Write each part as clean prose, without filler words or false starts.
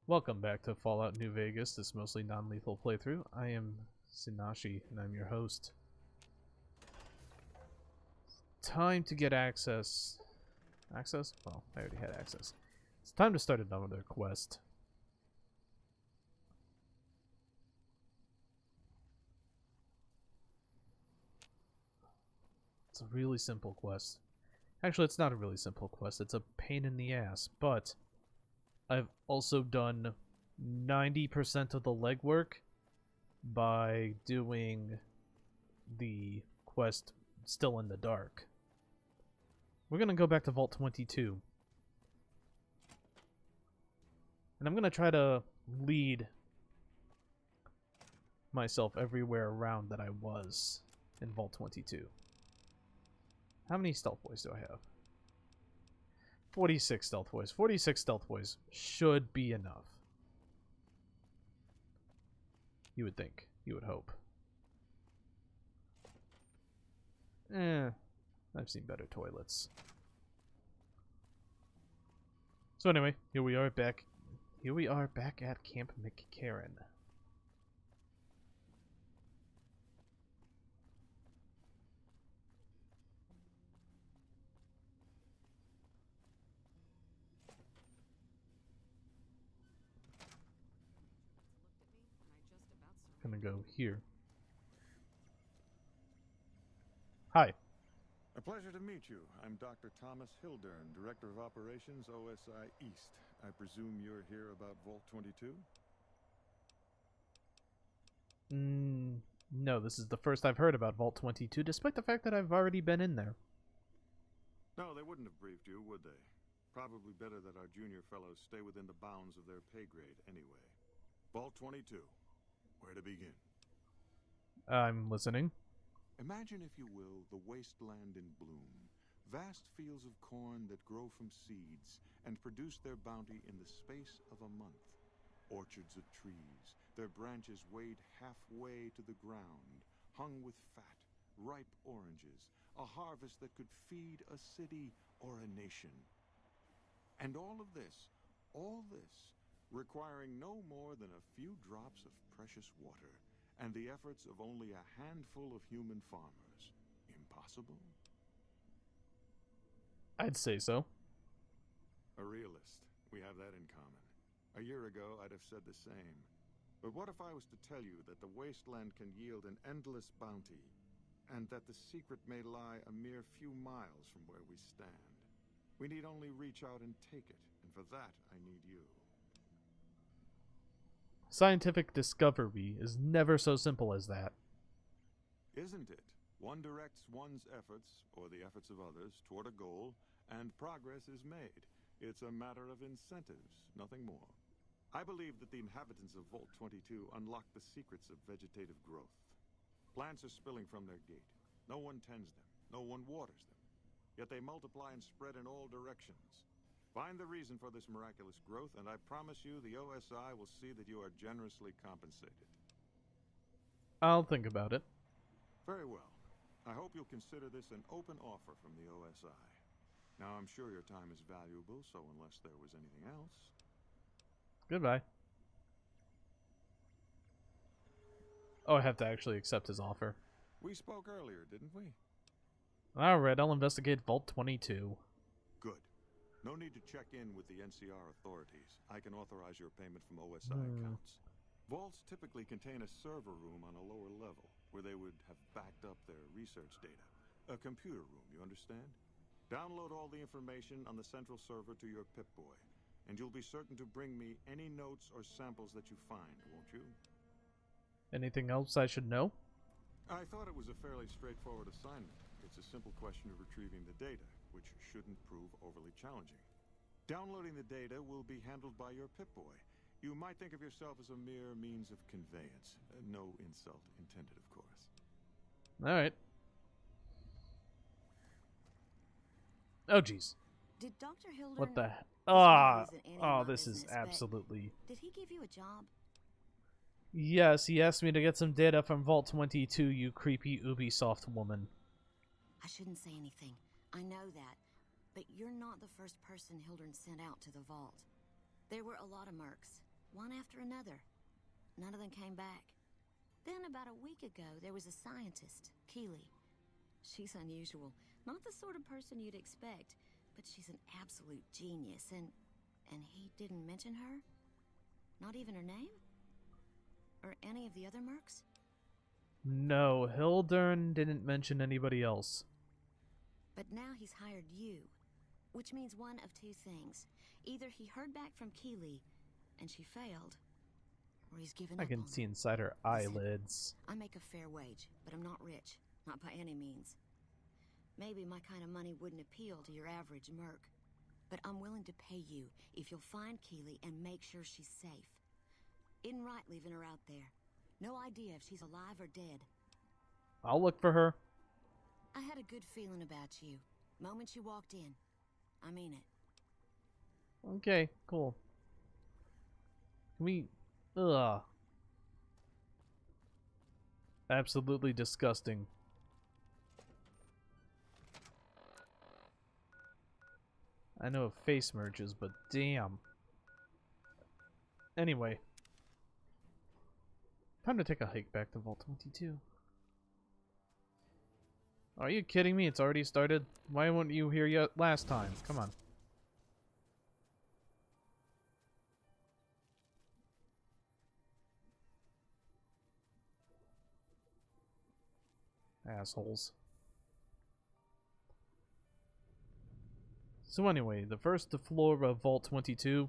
Welcome back to Fallout New Vegas, this mostly non-lethal playthrough. I am Sinashi, and I'm your host. Time to get access. Access? Well, I already had access. It's time to start another quest. It's a really simple quest. Actually, it's not a really simple quest. It's a pain in the ass, but I've also done 90% of the legwork by doing the quest Still in the Dark. We're gonna go back to Vault 22. And I'm gonna try to lead myself everywhere around that I was in Vault 22. How many stealth boys do I have? 46 stealth boys. 46 stealth boys should be enough. You would think. You would hope. I've seen better toilets. So anyway, here we are back. Here we are back at Camp McCarran. Gonna go here. Hi. A pleasure to meet you. I'm Dr. Thomas Hildern, Director of Operations, OSI East. I presume you're here about Vault 22? No, this is the first I've heard about Vault 22, despite the fact that I've already been in there. No, they wouldn't have briefed you, would they? Probably better that our junior fellows stay within the bounds of their pay grade anyway. Vault 22. Where to begin? I'm listening. Imagine, if you will, the wasteland in bloom. Vast fields of corn that grow from seeds and produce their bounty in the space of a month. Orchards of trees, their branches weighed halfway to the ground, hung with fat, ripe oranges, a harvest that could feed a city or a nation. And all this, requiring no more than a few drops of precious water, and the efforts of only a handful of human farmers. Impossible? I'd say so. A realist. We have that in common. A year ago, I'd have said the same. But what if I was to tell you that the wasteland can yield an endless bounty, and that the secret may lie a mere few miles from where we stand? We need only reach out and take it, and for that, I need you. Scientific discovery is never so simple as that. Isn't it? One directs one's efforts, or the efforts of others, toward a goal, and progress is made. It's a matter of incentives, nothing more. I believe that the inhabitants of Vault 22 unlock the secrets of vegetative growth. Plants are spilling from their gate. No one tends them. No one waters them. Yet they multiply and spread in all directions. Find the reason for this miraculous growth, and I promise you the OSI will see that you are generously compensated. I'll think about it. Very well. I hope you'll consider this an open offer from the OSI. Now, I'm sure your time is valuable, so unless there was anything else... Goodbye. Oh, I have to actually accept his offer. We spoke earlier, didn't we? Alright, I'll investigate Vault 22. Good. No need to check in with the NCR authorities. I can authorize your payment from OSI accounts. Vaults typically contain a server room on a lower level, where they would have backed up their research data. A computer room, you understand? Download all the information on the central server to your Pip-Boy, and you'll be certain to bring me any notes or samples that you find, won't you? Anything else I should know? I thought it was a fairly straightforward assignment. It's a simple question of retrieving the data, which shouldn't prove overly challenging. Downloading the data will be handled by your Pip-Boy. You might think of yourself as a mere means of conveyance. No insult intended, of course. Alright. Oh, jeez. Did Dr. Hildern... What the... Ah! Oh, this is absolutely... Did he give you a job? Yes, he asked me to get some data from Vault 22, you creepy Ubisoft woman. I shouldn't say anything. I know that. But you're not the first person Hildern sent out to the vault. There were a lot of mercs. one after another. None of them came back. Then, about a week ago, there was a scientist, Keely. She's unusual. Not the sort of person you'd expect, but she's an absolute genius, and he didn't mention her? Not even her name? Or any of the other mercs? No, Hildern didn't mention anybody else. But now he's hired you, which means one of two things. Either he heard back from Keely, and she failed, or he's given I up can on see her. inside her eyelids. I make a fair wage, but I'm not rich. Not by any means. Maybe my kind of money wouldn't appeal to your average merc. But I'm willing to pay you if you'll find Keely and make sure she's safe. Isn't right leaving her out there. No idea if she's alive or dead. I'll look for her. I had a good feeling about you. Moment you walked in. I mean it. Okay, cool. Can we... Ugh. Absolutely disgusting. I know of face merges, but damn. Anyway. Time to take a hike back to Vault 22. Are you kidding me? It's already started? Why weren't you here yet last time? Come on. Assholes. So anyway, the first floor of Vault 22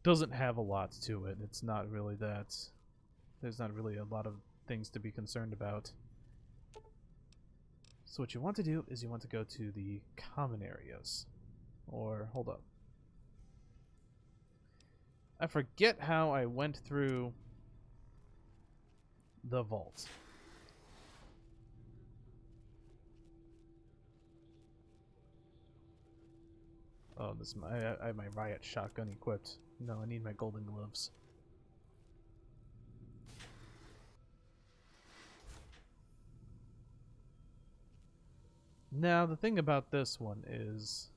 doesn't have a lot to it. It's not really that... There's not really a lot of things to be concerned about. So what you want to do is you want to go to the common areas. Or, hold up. I forget how I went through the vault. Oh, this I have my riot shotgun equipped. No, I need my golden gloves. Now, the thing about this one is...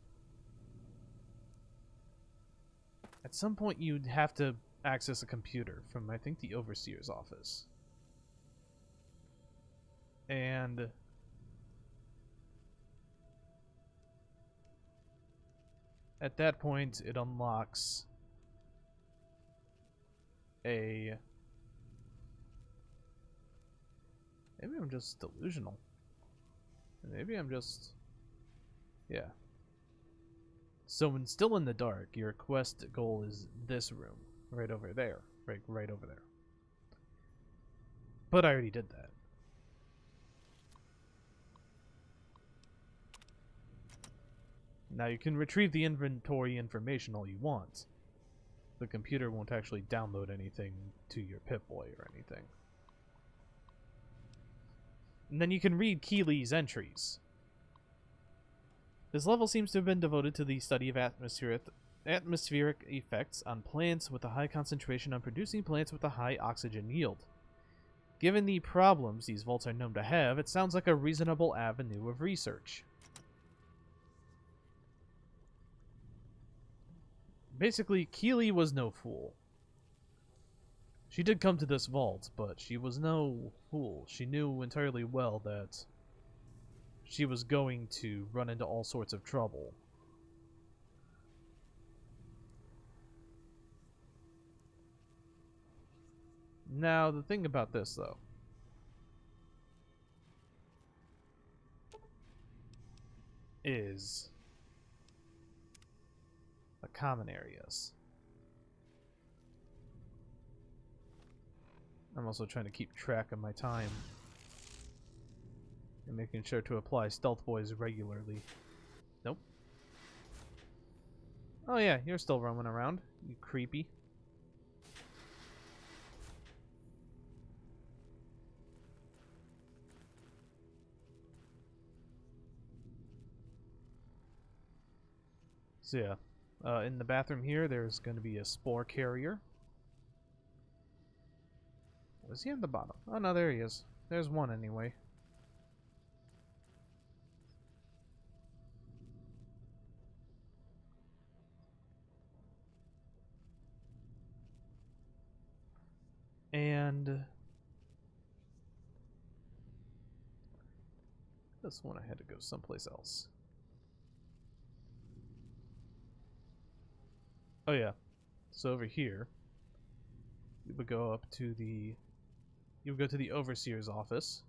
At some point, you'd have to access a computer from, I think, the Overseer's office. And... at that point, it unlocks a... Maybe I'm just delusional. Maybe I'm just... Yeah. So when still in the dark, your quest goal is this room. Right over there. Right over there. But I already did that. Now you can retrieve the inventory information all you want. The computer won't actually download anything to your Pip-Boy or anything. And then you can read Keely's entries. This level seems to have been devoted to the study of atmospheric effects on plants with a high concentration on producing plants with a high oxygen yield. Given the problems these vaults are known to have, it sounds like a reasonable avenue of research. Basically, Keely was no fool. She did come to this vault, but she was no fool. She knew entirely well that she was going to run into all sorts of trouble. Now, the thing about this, though, is the common areas. I'm also trying to keep track of my time and making sure to apply stealth boys regularly. Nope. Oh yeah, you're still roaming around, you creepy. So yeah, in the bathroom here, there's going to be a spore carrier. Was he on the bottom? Oh no, there he is. There's one anyway. this one I had to go someplace else. Oh yeah. So over here, you would go up to the... You would go to the Overseer's office.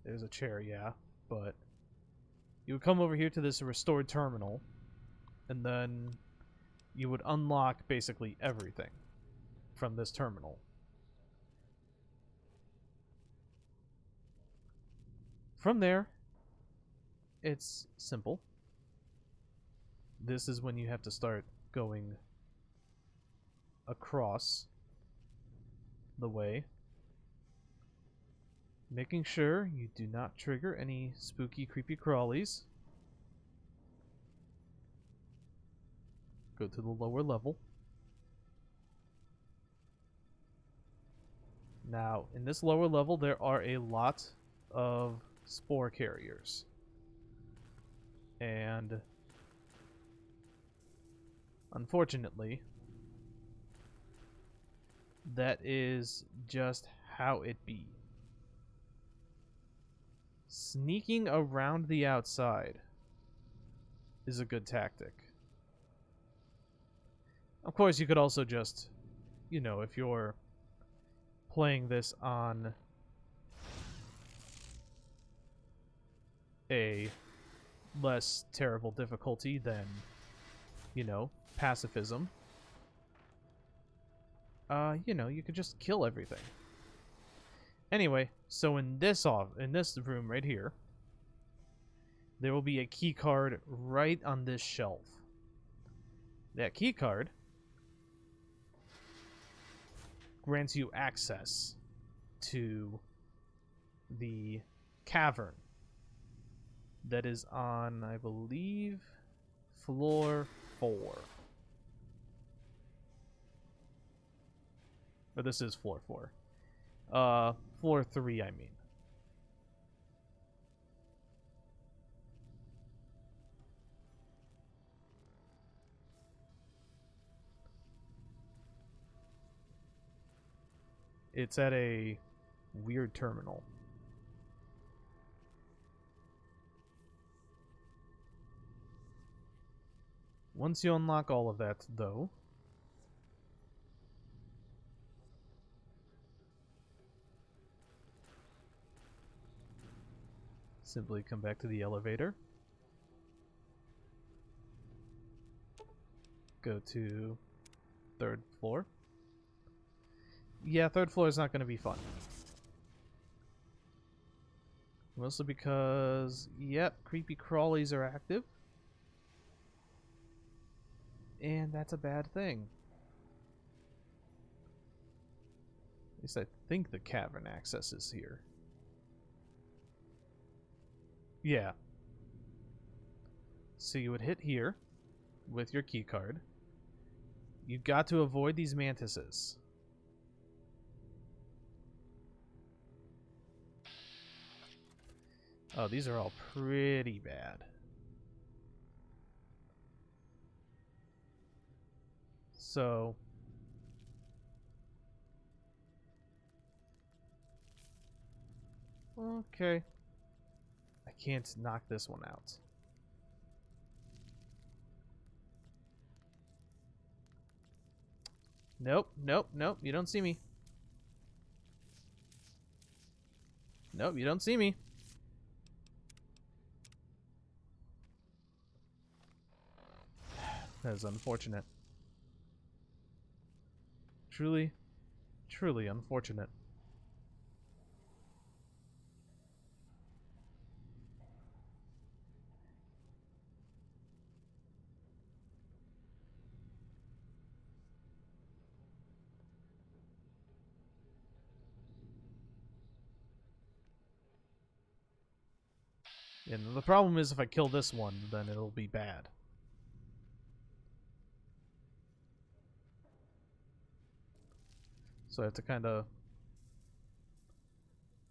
There's a chair, yeah. But you would come over here to this restored terminal. And then you would unlock basically everything from this terminal. From there, it's simple. This is when you have to start going across the way, making sure you do not trigger any spooky, creepy crawlies. Go to the lower level. Now, in this lower level, there are a lot of spore carriers. And unfortunately, that is just how it be. Sneaking around the outside is a good tactic. Of course, you could also just, you know, if you're playing this on a less terrible difficulty than, you know, pacifism, you know, you could just kill everything. Anyway, so in this room right here, there will be a key card right on this shelf. That key card grants you access to the cavern that is on, I believe, floor 4. Or this is floor 4. Floor 3, I mean. It's at a weird terminal. Once you unlock all of that, though, simply come back to the elevator. Go to 3rd floor. Yeah, 3rd floor is not going to be fun. Mostly because, yep, creepy crawlies are active. And that's a bad thing. At least I think the cavern access is here. Yeah. So you would hit here with your key card. You've got to avoid these mantises. Oh, these are all pretty bad. So okay. I can't knock this one out. Nope, nope, nope, you don't see me. Nope, you don't see me. That is unfortunate. Truly, truly unfortunate. And the problem is if I kill this one, then it'll be bad. So I have to kind of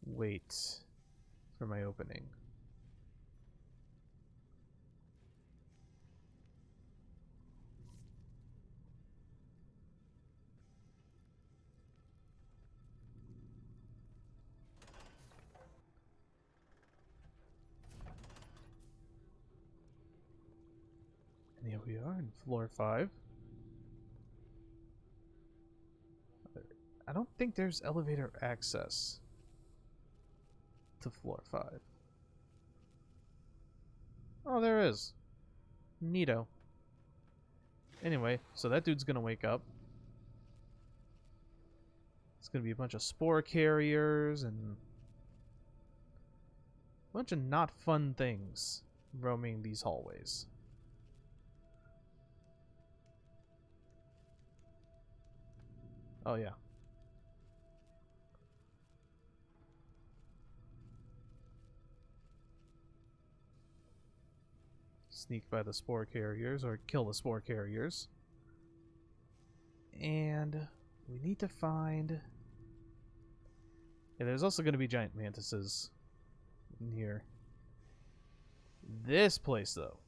wait for my opening. we are in floor 5. I don't think there's elevator access to floor 5. Oh, there is. Neato. Anyway, so that dude's gonna wake up. It's gonna be a bunch of spore carriers and a bunch of not fun things roaming these hallways. Oh yeah. Sneak by the spore carriers or kill the spore carriers. And we need to find... Yeah, there's also going to be giant mantises in here. This place, though.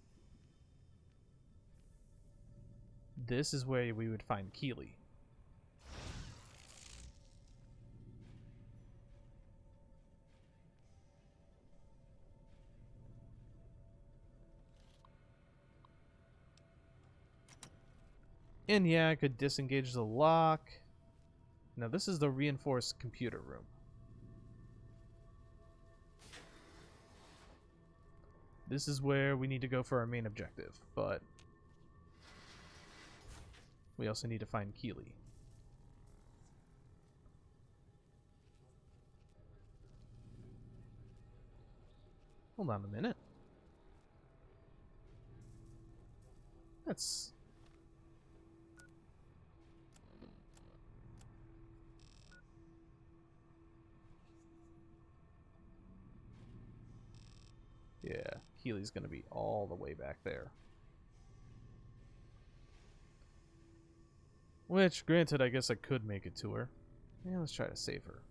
This is where we would find Keely. And yeah, I could disengage the lock. Now this is the reinforced computer room. This is where we need to go for our main objective, but we also need to find Keely. Hold on a minute. That's... Yeah, Keely's gonna be all the way back there. Which, granted, I guess I could make it to her. Yeah, let's try to save her.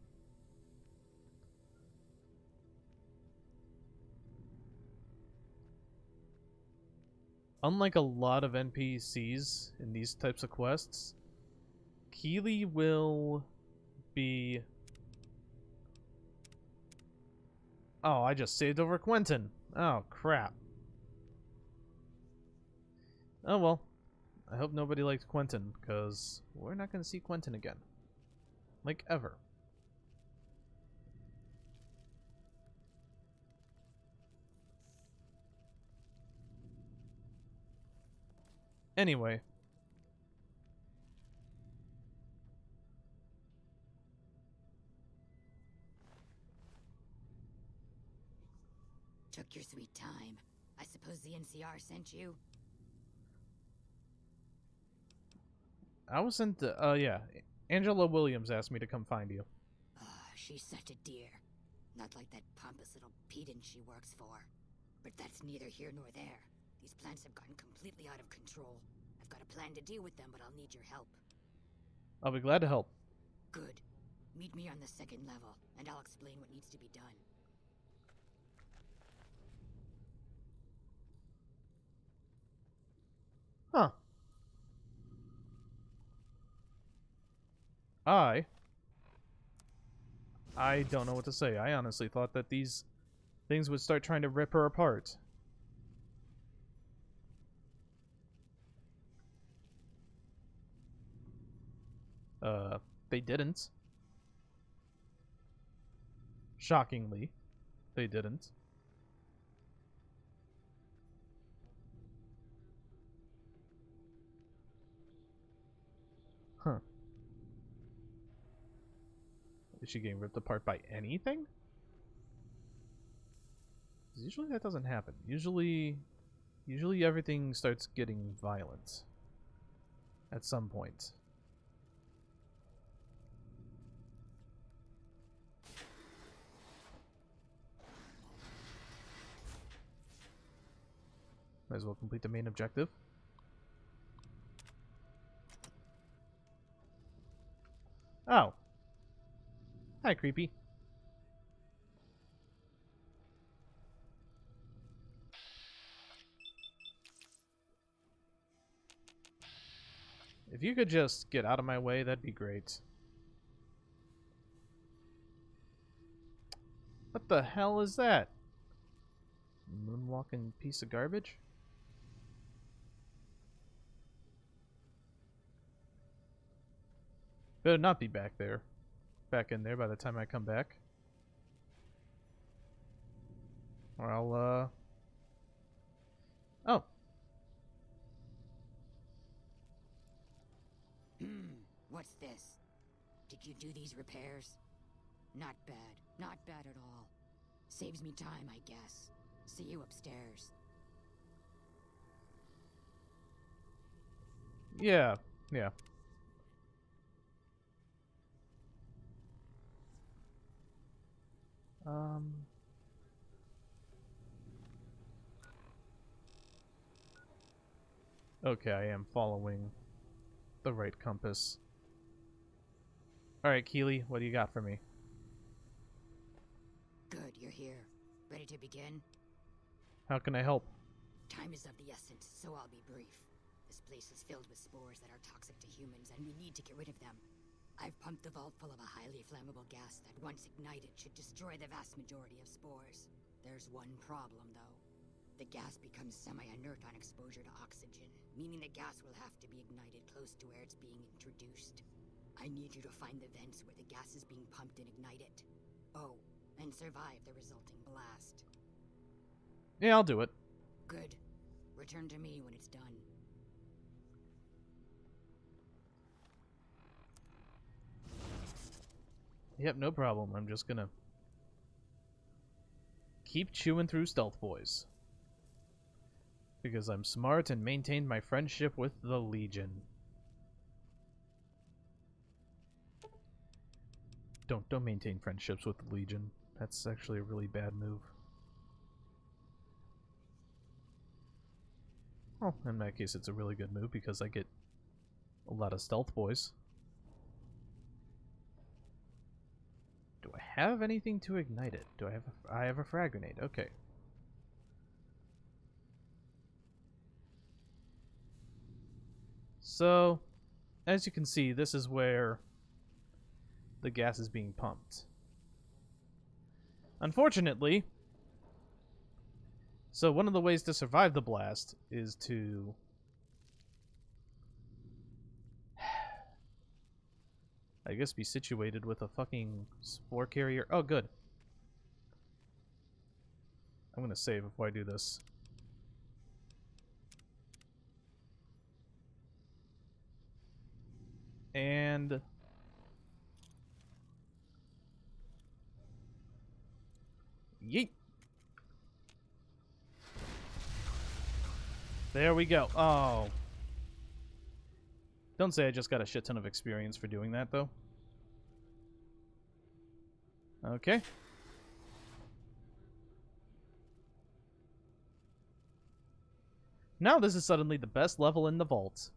Unlike a lot of NPCs in these types of quests, Keely will be... Oh, I just saved over Quentin. Oh, crap. Oh, well. I hope nobody liked Quentin, because we're not going to see Quentin again. Like, ever. Anyway. Took your sweet time. I suppose the NCR sent you? I was sent to, yeah. Angela Williams asked me to come find you. She's such a dear. Not like that pompous little pedant she works for. But that's neither here nor there. These plants have gotten completely out of control. I've got a plan to deal with them, but I'll need your help. I'll be glad to help. Good. Meet me on the second level, and I'll explain what needs to be done. Huh. I don't know what to say. I honestly thought that these things would start trying to rip her apart. They didn't. Shockingly, they didn't. Huh. Is she getting ripped apart by anything? 'Cause usually that doesn't happen. Usually everything starts getting violent at some point. Might as well complete the main objective. Oh. Hi, creepy. If you could just get out of my way, that'd be great. What the hell is that? Moonwalking piece of garbage? Better not be back in there by the time I come back. Or I'll, Oh. What's this? Did you do these repairs? Not bad. Not bad at all. Saves me time, I guess. See you upstairs. Yeah. Okay, I am following the right compass. Alright, Keely, what do you got for me? Good, you're here. Ready to begin? How can I help? Time is of the essence, so I'll be brief. This place is filled with spores that are toxic to humans, and we need to get rid of them. I've pumped the vault full of a highly flammable gas that, once ignited, should destroy the vast majority of spores. There's one problem, though. The gas becomes semi-inert on exposure to oxygen, meaning the gas will have to be ignited close to where it's being introduced. I need you to find the vents where the gas is being pumped and ignite it. Oh, and survive the resulting blast. Yeah, I'll do it. Good. Return to me when it's done. Yep, no problem. I'm just gonna keep chewing through Stealth Boys. Because I'm smart and maintained my friendship with the Legion. Don't maintain friendships with the Legion. That's actually a really bad move. Well, in that case, it's a really good move because I get a lot of Stealth Boys. Do I have anything to ignite it? Do I have a frag grenade? Okay. So, as you can see, this is where the gas is being pumped. Unfortunately, so one of the ways to survive the blast is to I guess be situated with a fucking spore carrier. Oh, good. I'm gonna save before I do this. And yeet. There we go. Oh. Don't say I just got a shit ton of experience for doing that, though. Okay. Now this is suddenly the best level in the vault.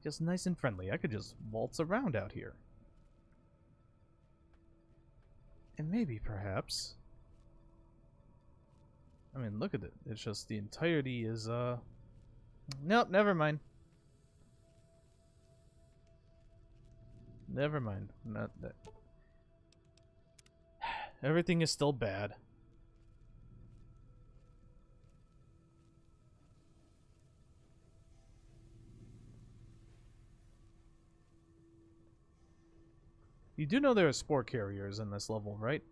Just nice and friendly. I could just waltz around out here. And maybe, perhaps... I mean, look at it. It's just the entirety is, Nope, never mind. Never mind. Not that. Everything is still bad. You do know there are spore carriers in this level, right?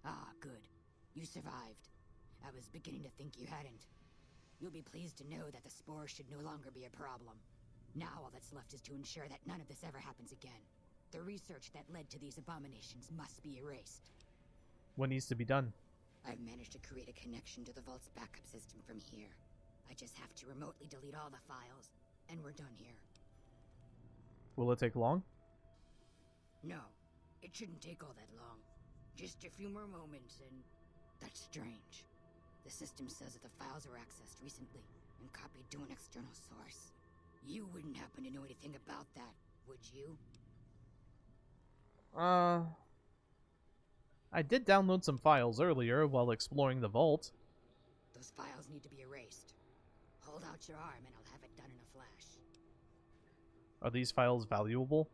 Ah, good. You survived. I was beginning to think you hadn't. You'll be pleased to know that the spore should no longer be a problem. Now all that's left is to ensure that none of this ever happens again. The research that led to these abominations must be erased. What needs to be done? I've managed to create a connection to the Vault's backup system from here. I just have to remotely delete all the files, and we're done here. Will it take long? No, it shouldn't take all that long. Just a few more moments, and that's strange. The system says that the files were accessed recently and copied to an external source. You wouldn't happen to know anything about that, would you? I did download some files earlier while exploring the vault. Those files need to be erased. Hold out your arm and I'll have it done in a flash. Are these files valuable?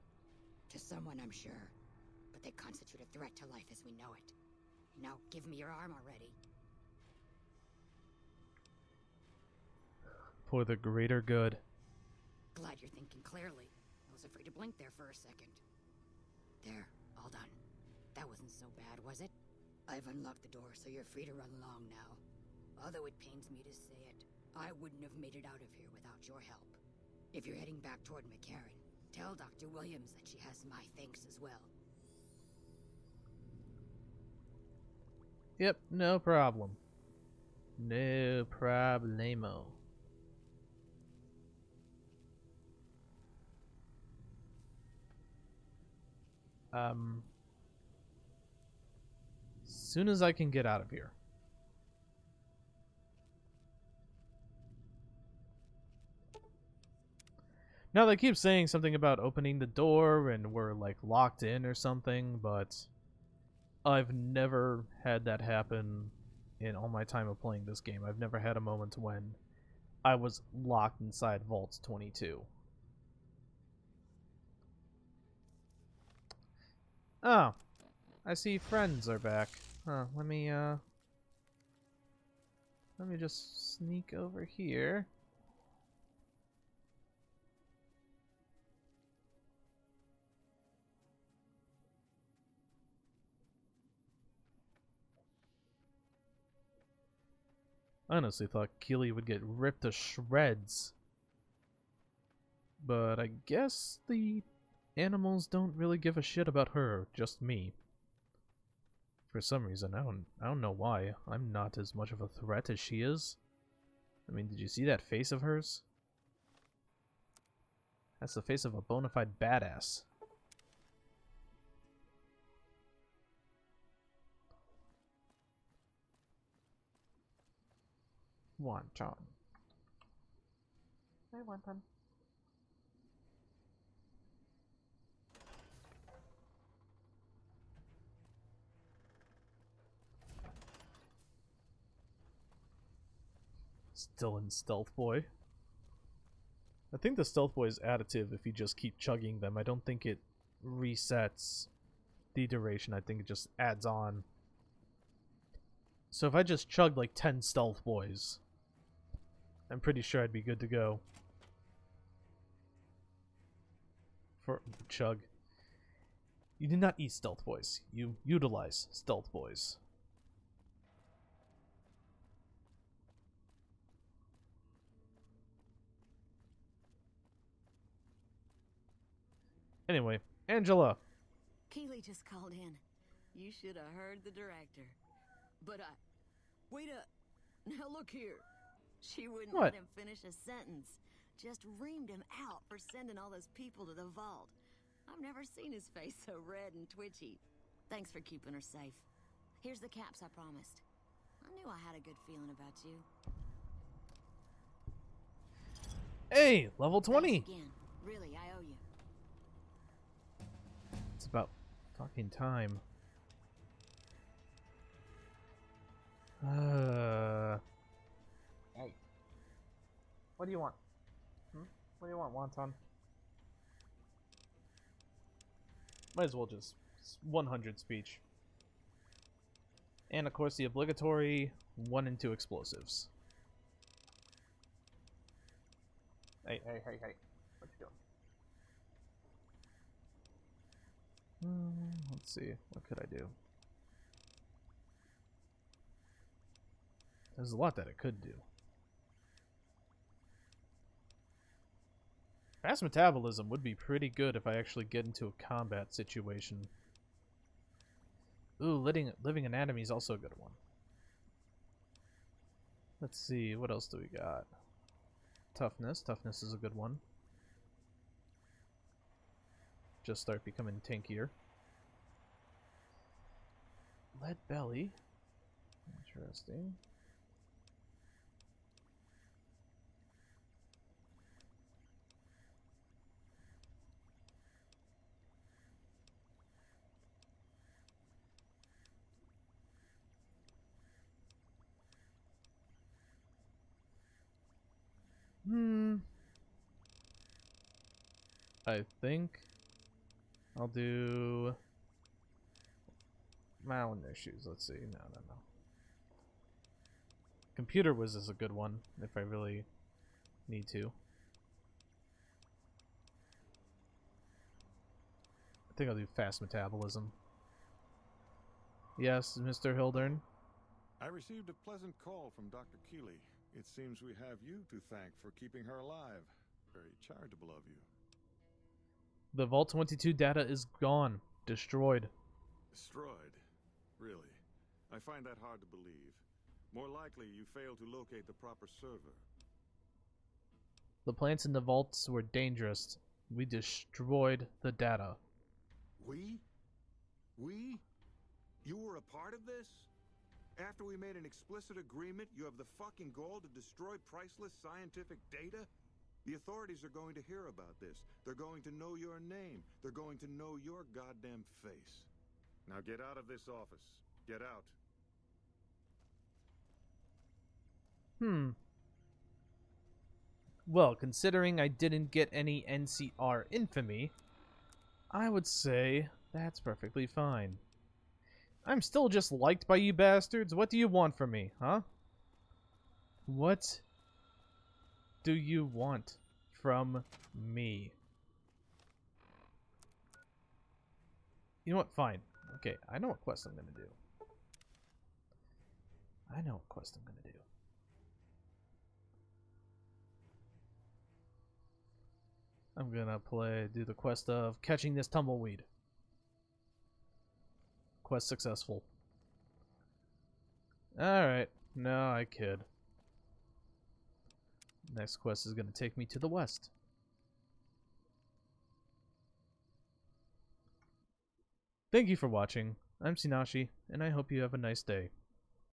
To someone, I'm sure. But they constitute a threat to life as we know it. Now give me your arm already. For the greater good. Glad glad you're thinking clearly. I was afraid to blink there for a second. There, all done. That wasn't so bad, was it? I've unlocked the door, so you're free to run along now. Although it pains me to say it, I wouldn't have made it out of here without your help. If you're heading back toward McCarran, tell Dr. Williams that she has my thanks as well. Yep, no problem. No problemo. Soon as I can get out of here. Now they keep saying something about opening the door and we're like locked in or something, but I've never had that happen in all my time of playing this game. I've never had a moment when I was locked inside Vault 22. Oh, I see friends are back. Huh, let me just sneak over here. I honestly thought Keely would get ripped to shreds. But I guess the animals don't really give a shit about her, just me. For some reason, I don't know why. I'm not as much of a threat as she is. I mean, did you see that face of hers? That's the face of a bona fide badass. Wonton. Hey, Wonton. Still in Stealth Boy. I think the Stealth Boy is additive if you just keep chugging them. I don't think it resets the duration. I think it just adds on. So if I just chugged like 10 Stealth Boys, I'm pretty sure I'd be good to go. For chug. You did not eat Stealth Boys. You utilize Stealth Boys. Anyway, Angela. Keely just called in. You should have heard the director. But wait up. Now look here. She wouldn't What? let him finish a sentence. Just reamed him out for sending all those people to the vault. I've never seen his face so red and twitchy. Thanks for keeping her safe. Here's the caps I promised. I knew I had a good feeling about you. Hey, level 20. Thanks again. Really, I owe you. It's about fucking time. Hey. What do you want? What do you want, Wonton? Might as well just 100 speech. And of course the obligatory 1 and 2 explosives. Hey. What you doing? Let's see. What could I do? There's a lot that it could do. Fast metabolism would be pretty good if I actually get into a combat situation. Ooh, living anatomy is also a good one. Let's see, what else do we got? Toughness. Toughness is a good one. Just start becoming tankier. Lead belly. Interesting. I think I'll do Malin issues. Let's see. No. Computer Whiz is a good one if I really need to. think I'll do fast metabolism. Yes, Mr. Hildern. I received a pleasant call from Dr. Keeley. It seems we have you to thank for keeping her alive. Very charitable of you. The Vault 22 data is gone. Destroyed. Destroyed? Really? I find that hard to believe. More likely, you failed to locate the proper server. The plants in the vaults were dangerous. We destroyed the data. We? We? You were a part of this? After we made an explicit agreement, you have the fucking gall to destroy priceless scientific data? The authorities are going to hear about this. They're going to know your name. They're going to know your goddamn face. Now get out of this office. Get out. Well, considering I didn't get any NCR infamy, I would say that's perfectly fine. I'm still just liked by you bastards. What do you want from me, huh? What do you want from me? You know what? Fine. Okay, I know what quest I'm gonna do. I know what quest I'm gonna do. I'm gonna do the quest of catching this tumbleweed. Quest successful. Alright, no, I kid. Next quest is gonna take me to the west. Thank you for watching. I'm Sinashi, and I hope you have a nice day.